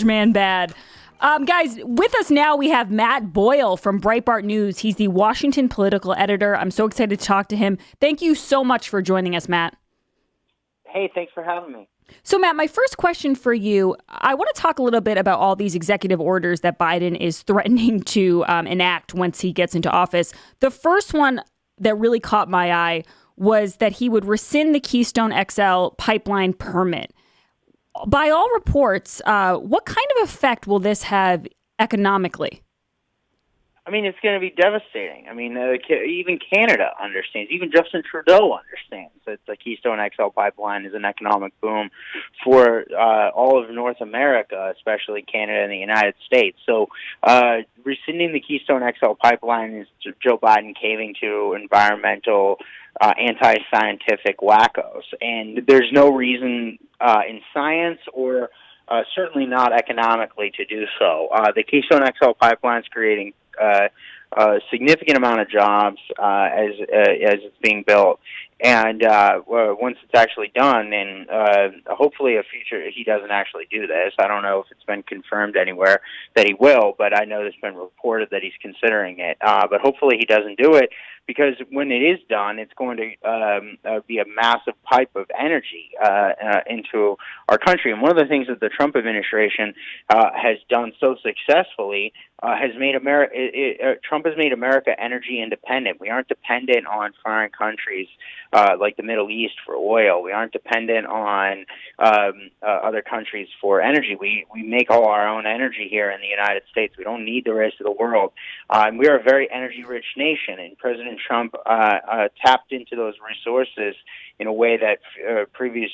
Man bad. Guys, with us now we have Matt Boyle from Breitbart News. He's the Washington political editor. I'm so excited to talk to him. Thank you so much for joining us, Matt. Hey, thanks for having me. So, Matt, my first question for you, I want to talk a little bit about all these executive orders that Biden is threatening to enact once he gets into office. The first one that really caught my eye was that he would rescind the Keystone XL pipeline permit. By all reports, what kind of effect will this have economically? I mean, it's going to be devastating. I mean, even Canada understands. Even Justin Trudeau understands that the Keystone XL pipeline is an economic boom for all of North America, especially Canada and the United States. So rescinding the Keystone XL pipeline is Joe Biden caving to environmental anti-scientific wackos. And there's no reason in science or certainly not economically to do so. The Keystone XL pipeline is creating a significant amount of jobs as it's being built. And once it's actually done, and hopefully he doesn't actually do this. I don't know if it's been confirmed anywhere that he will, but I know it's been reported that he's considering it. But hopefully he doesn't do it, because when it is done, it's going to be a massive pipe of energy into our country. And one of the things that the Trump administration has done so successfully has made Trump has made America energy independent. We aren't dependent on foreign countries like the Middle East for oil. We aren't dependent on other countries for energy. We make all our own energy here in the United States. We don't need the rest of the world. And we are a very energy-rich nation, and President Trump tapped into those resources in a way that previous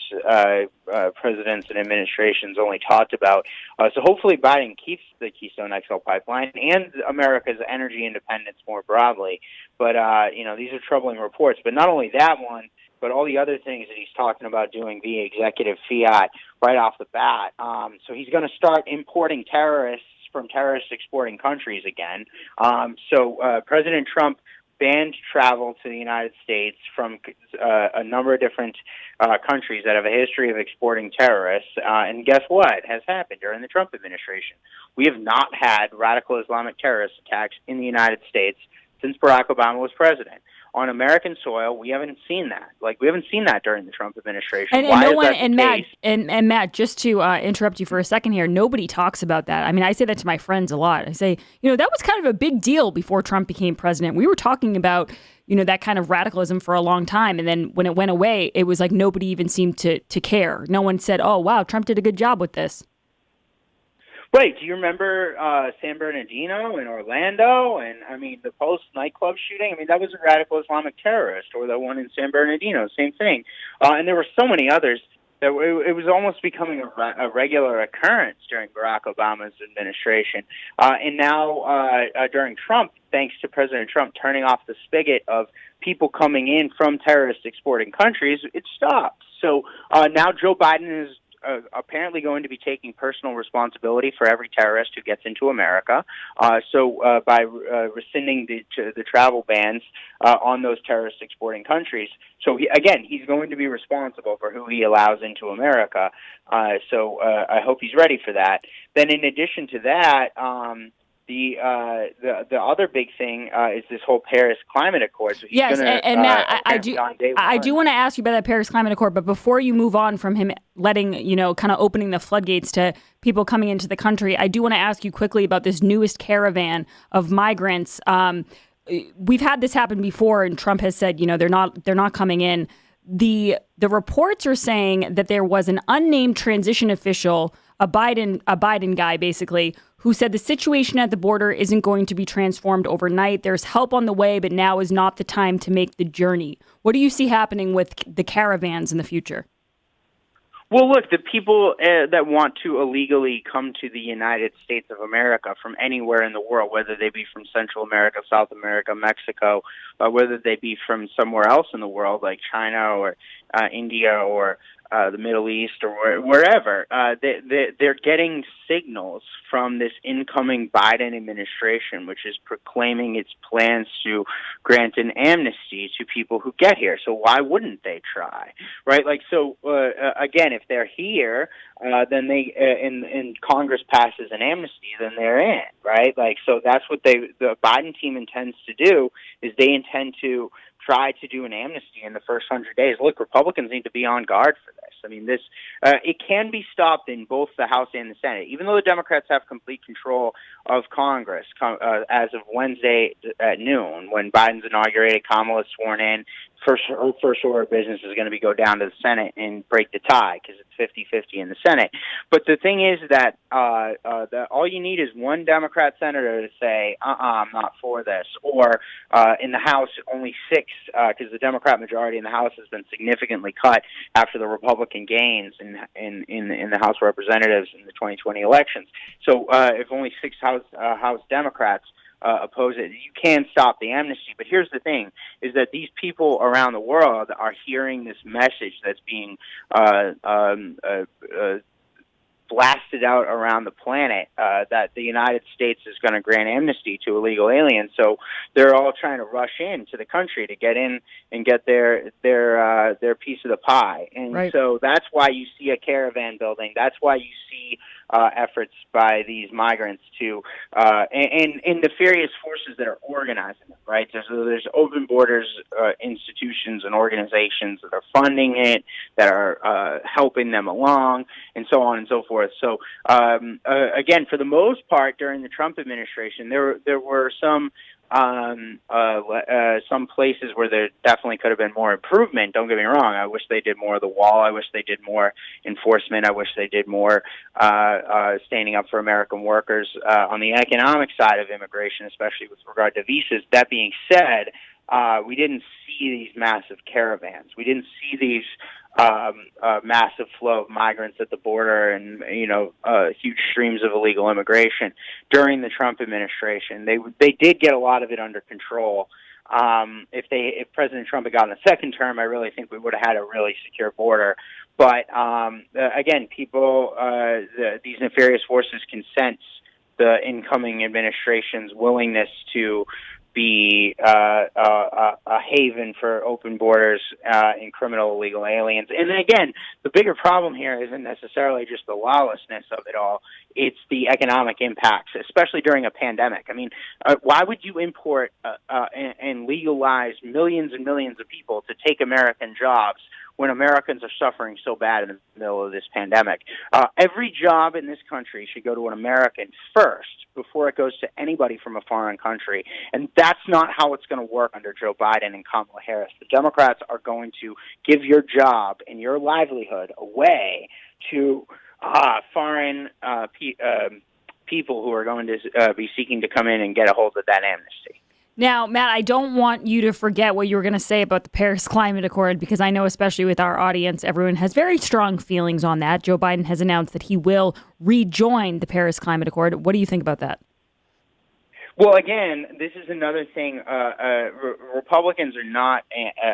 presidents and administrations only talked about. So hopefully Biden keeps the Keystone XL pipeline and America's energy independence more broadly. But, these are troubling reports. But not only that one, but all the other things that he's talking about doing via executive fiat right off the bat. So he's going to start importing terrorists from terrorist-exporting countries again. So President Trump banned travel to the United States from a number of different countries that have a history of exporting terrorists. And guess what has happened during the Trump administration? We have not had radical Islamic terrorist attacks in the United States since Barack Obama was president. On American soil, we haven't seen that. We haven't seen that during the Trump administration. Matt, just to interrupt you for a second here, nobody talks about that. I mean, I say that to my friends a lot. I say, that was kind of a big deal before Trump became president. We were talking about, that kind of radicalism for a long time. And then when it went away, it was like nobody even seemed to care. No one said, oh, wow, Trump did a good job with this. Right. Do you remember San Bernardino and Orlando and, the Post nightclub shooting? That was a radical Islamic terrorist, or the one in San Bernardino, same thing. And there were so many others that it was almost becoming a regular occurrence during Barack Obama's administration. And now during Trump, thanks to President Trump turning off the spigot of people coming in from terrorist-exporting countries, it stopped. So now Joe Biden is apparently going to be taking personal responsibility for every terrorist who gets into America. So by rescinding the travel bans on those terrorist-exporting countries, so he's going to be responsible for who he allows into America. So I hope he's ready for that. Then, in addition to that, the other big thing is this whole Paris Climate Accord. So he's and Matt, I do want to ask you about that Paris Climate Accord, but before you move on from him letting, kind of opening the floodgates to people coming into the country, I do want to ask you quickly about this newest caravan of migrants. We've had this happen before, and Trump has said, they're not coming in. The reports are saying that there was an unnamed transition official, a Biden guy basically, who said the situation at the border isn't going to be transformed overnight. There's help on the way, but now is not the time to make the journey. What do you see happening with the caravans in the future? Well, look, the people that want to illegally come to the United States of America from anywhere in the world, whether they be from Central America, South America, Mexico, whether they be from somewhere else in the world like China or India or the Middle East or wherever. They're getting signals from this incoming Biden administration, which is proclaiming its plans to grant an amnesty to people who get here. So why wouldn't they try, right? Like, so again, if they're here, then they and Congress passes an amnesty, then they're in, right? Like, so that's what the Biden team intends to do, is they intend to try to do an amnesty in the first 100 days. Look, Republicans need to be on guard for this. I mean, this it can be stopped in both the House and the Senate, even though the Democrats have complete control of Congress as of Wednesday at noon, when Biden's inaugurated, Kamala's sworn in. Her first order of business is going to go down to the Senate and break the tie, because it's 50-50 in the Senate. But the thing is that all you need is one Democrat senator to say, I'm not for this, or in the House, only 6, because the Democrat majority in the House has been significantly cut after the Republican gains in the House of Representatives in the 2020 elections. So if only 6 House Democrats oppose it, you can stop the amnesty. But here's the thing, is that these people around the world are hearing this message that's being blasted out around the planet, that the United States is going to grant amnesty to illegal aliens. So they're all trying to rush into the country to get in and get their piece of the pie. And right. So that's why you see a caravan building. That's why you see efforts by these migrants to and nefarious forces that are organizing them, right? There's open borders institutions and organizations that are funding it, that are helping them along, and so on and so forth. So again, for the most part, during the Trump administration, there were some places where there definitely could have been more improvement. Don't get me wrong. I wish they did more of the wall. I wish they did more enforcement. I wish they did more standing up for American workers on the economic side of immigration, especially with regard to visas. That being said, we didn't see these massive caravans. We didn't see these massive flow of migrants at the border and, huge streams of illegal immigration during the Trump administration. They did get a lot of it under control. If President Trump had gotten a second term, I really think we would have had a really secure border. But again, these nefarious forces can sense the incoming administration's willingness to be a haven for open borders and criminal illegal aliens. And again, the bigger problem here isn't necessarily just the lawlessness of it all. It's the economic impacts, especially during a pandemic. I mean, why would you import and legalize millions and millions of people to take American jobs when Americans are suffering so bad in the middle of this pandemic? Every job in this country should go to an American first before it goes to anybody from a foreign country. And that's not how it's going to work under Joe Biden and Kamala Harris. The Democrats are going to give your job and your livelihood away to foreign people who are going to be seeking to come in and get a hold of that amnesty. Now, Matt, I don't want you to forget what you were going to say about the Paris Climate Accord, because I know, especially with our audience, everyone has very strong feelings on that. Joe Biden has announced that he will rejoin the Paris Climate Accord. What do you think about that? Well, again, this is another thing. Republicans are not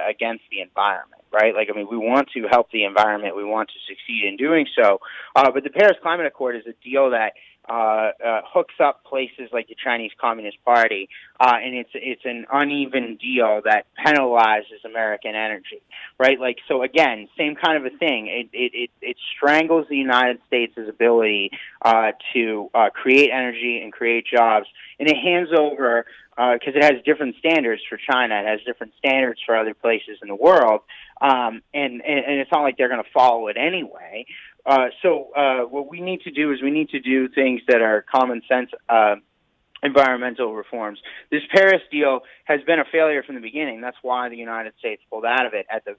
against the environment, right? Like, I mean, we want to help the environment. We want to succeed in doing so. But the Paris Climate Accord is a deal that hooks up places like the Chinese Communist Party, and it's an uneven deal that penalizes American energy, right? Like, so again, same kind of a thing. It strangles the United States' ability to create energy and create jobs, and it hands over, because it has different standards for China, it has different standards for other places in the world, and it's not like they're going to follow it anyway. So what we need to do is we need to do things that are common sense environmental reforms. This Paris deal has been a failure from the beginning. That's why the United States pulled out of it at the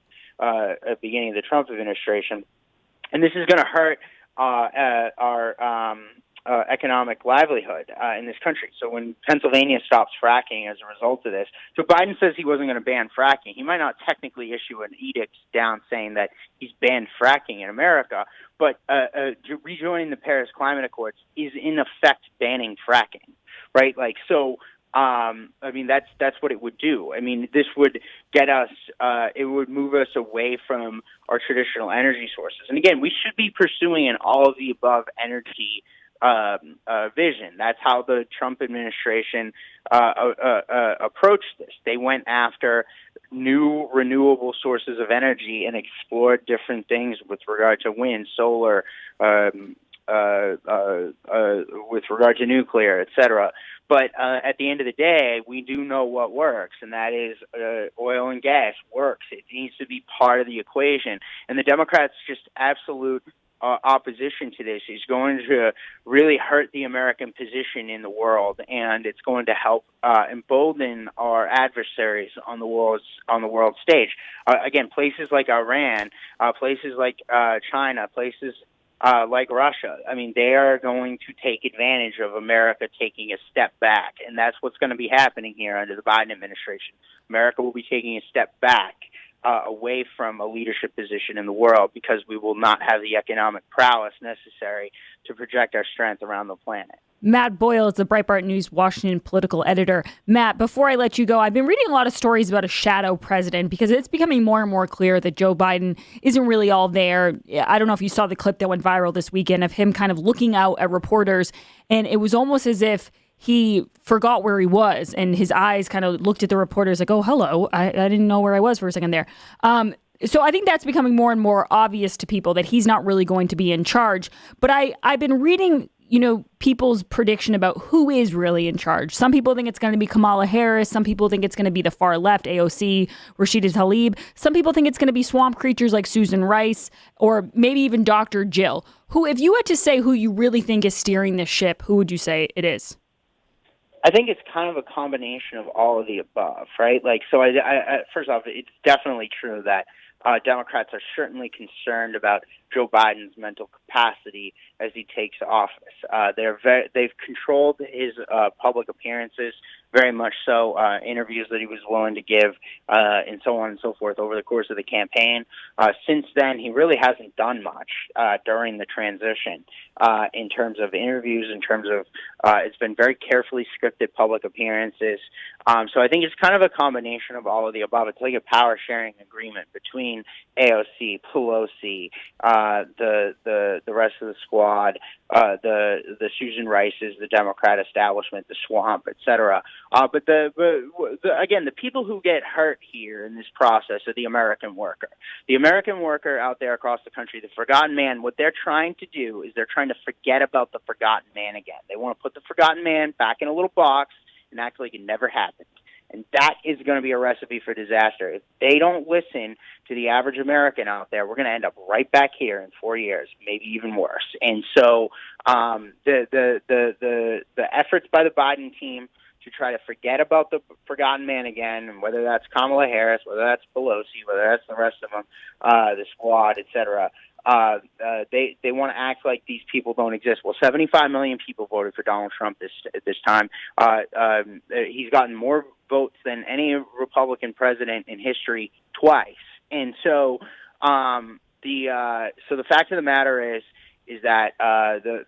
beginning of the Trump administration. And this is going to hurt our economic livelihood in this country. So when Pennsylvania stops fracking as a result of this, so Biden says he wasn't going to ban fracking. He might not technically issue an edict down saying that he's banned fracking in America, but rejoining the Paris Climate Accords is in effect banning fracking, right? Like, so I mean, that's what it would do. I mean, this would get us, it would move us away from our traditional energy sources. And again, we should be pursuing an all of the above energy vision. That's how the Trump administration approached this. They went after new renewable sources of energy and explored different things with regard to wind, solar, with regard to nuclear, et cetera. But at the end of the day, we do know what works, and that is oil and gas works. It needs to be part of the equation. And the Democrats' just absolute opposition to this is going to really hurt the American position in the world, and it's going to help embolden our adversaries on the world stage. Again, places like Iran, places like China, places like Russia. I mean, they are going to take advantage of America taking a step back, and that's what's going to be happening here under the Biden administration. America will be taking a step back away from a leadership position in the world because we will not have the economic prowess necessary to project our strength around the planet. Matt Boyle is the Breitbart News Washington political editor. Matt, before I let you go, I've been reading a lot of stories about a shadow president because it's becoming more and more clear that Joe Biden isn't really all there. I don't know if you saw the clip that went viral this weekend of him kind of looking out at reporters, and it was almost as if he forgot where he was, and his eyes kind of looked at the reporters like, oh, hello, I didn't know where I was for a second there. So I think that's becoming more and more obvious to people that he's not really going to be in charge. But I've been reading, people's prediction about who is really in charge. Some people think it's going to be Kamala Harris. Some people think it's going to be the far left, AOC, Rashida Tlaib. Some people think it's going to be swamp creatures like Susan Rice or maybe even Dr. Jill. Who, if you had to say who you really think is steering this ship, who would you say it is? I think it's kind of a combination of all of the above, right? So I first off, it's definitely true that Democrats are certainly concerned about Joe Biden's mental capacity as he takes office. They've controlled his public appearances very much so, interviews that he was willing to give, and so on and so forth over the course of the campaign. Since then, he really hasn't done much during the transition in terms of interviews, in terms of it's been very carefully scripted public appearances. So I think it's kind of a combination of all of the above. It's like a power-sharing agreement between AOC, Pelosi, the rest of the squad, the Susan Rices, the Democrat establishment, the swamp, et cetera. But again, the people who get hurt here in this process are the American worker. The American worker out there across the country, the forgotten man, what they're trying to do is they're trying to forget about the forgotten man again. They want to put the forgotten man back in a little box and act like it never happened. And that is going to be a recipe for disaster. If they don't listen to the average American out there, we're going to end up right back here in 4 years, maybe even worse. And so the efforts by the Biden team to try to forget about the forgotten man again, and whether that's Kamala Harris, whether that's Pelosi, whether that's the rest of them, the squad, et cetera, they want to act like these people don't exist. Well, 75 million people voted for Donald Trump this time. He's gotten more votes than any Republican president in history twice. And so the fact of the matter is that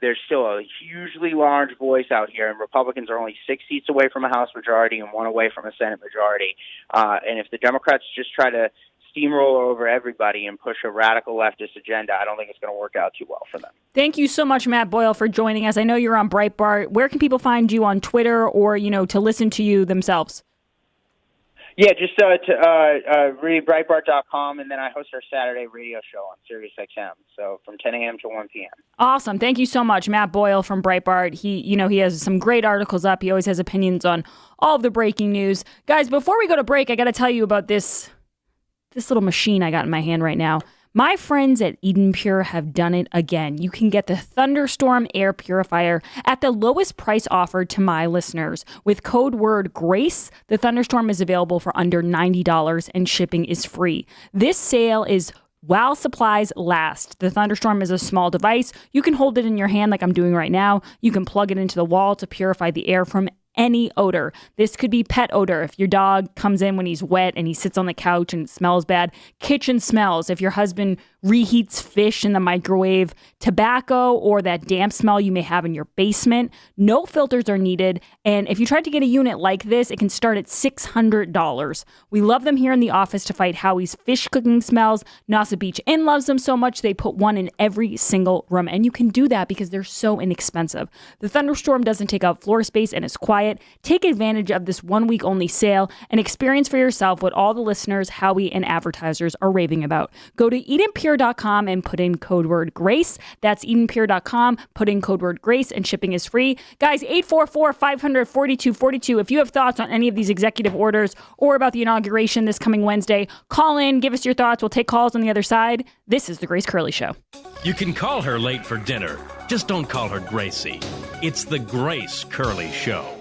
there's still a hugely large voice out here, and Republicans are only 6 seats away from a House majority and 1 away from a Senate majority. And if the Democrats just try to steamroll over everybody and push a radical leftist agenda, I don't think it's going to work out too well for them. Thank you so much, Matt Boyle, for joining us. I know you're on Breitbart. Where can people find you on Twitter or, to listen to you themselves? Yeah, just read Breitbart.com, and then I host our Saturday radio show on Sirius XM, so from 10 a.m. to 1 p.m. Awesome. Thank you so much, Matt Boyle from Breitbart. He has some great articles up. He always has opinions on all of the breaking news. Guys, before we go to break, I got to tell you about this little machine I got in my hand right now. My friends at Eden Pure have done it again. You can get the Thunderstorm air purifier at the lowest price offered to my listeners. With code word GRACE, the Thunderstorm is available for under $90 and shipping is free. This sale is while supplies last. The Thunderstorm is a small device. You can hold it in your hand like I'm doing right now. You can plug it into the wall to purify the air from any odor. This could be pet odor if your dog comes in when he's wet and he sits on the couch and it smells bad. Kitchen smells if your husband reheats fish in the microwave, tobacco, or that damp smell you may have in your basement. No filters are needed. And if you tried to get a unit like this, it can start at $600. We love them here in the office to fight Howie's fish cooking smells. NASA Beach Inn loves them so much they put one in every single room. And you can do that because they're so inexpensive. The thunderstorm doesn't take up floor space and is quiet. Take advantage of this 1 week only sale and experience for yourself what all the listeners, Howie, and advertisers are raving about. Go to EdenPure.com and put in code word GRACE. That's EdenPure.com. Put in code word GRACE and shipping is free. Guys, 844-500-4242. If you have thoughts on any of these executive orders or about the inauguration this coming Wednesday, call in, give us your thoughts. We'll take calls on the other side. This is the Grace Curley Show. You can call her late for dinner. Just don't call her Gracie. It's the Grace Curley Show.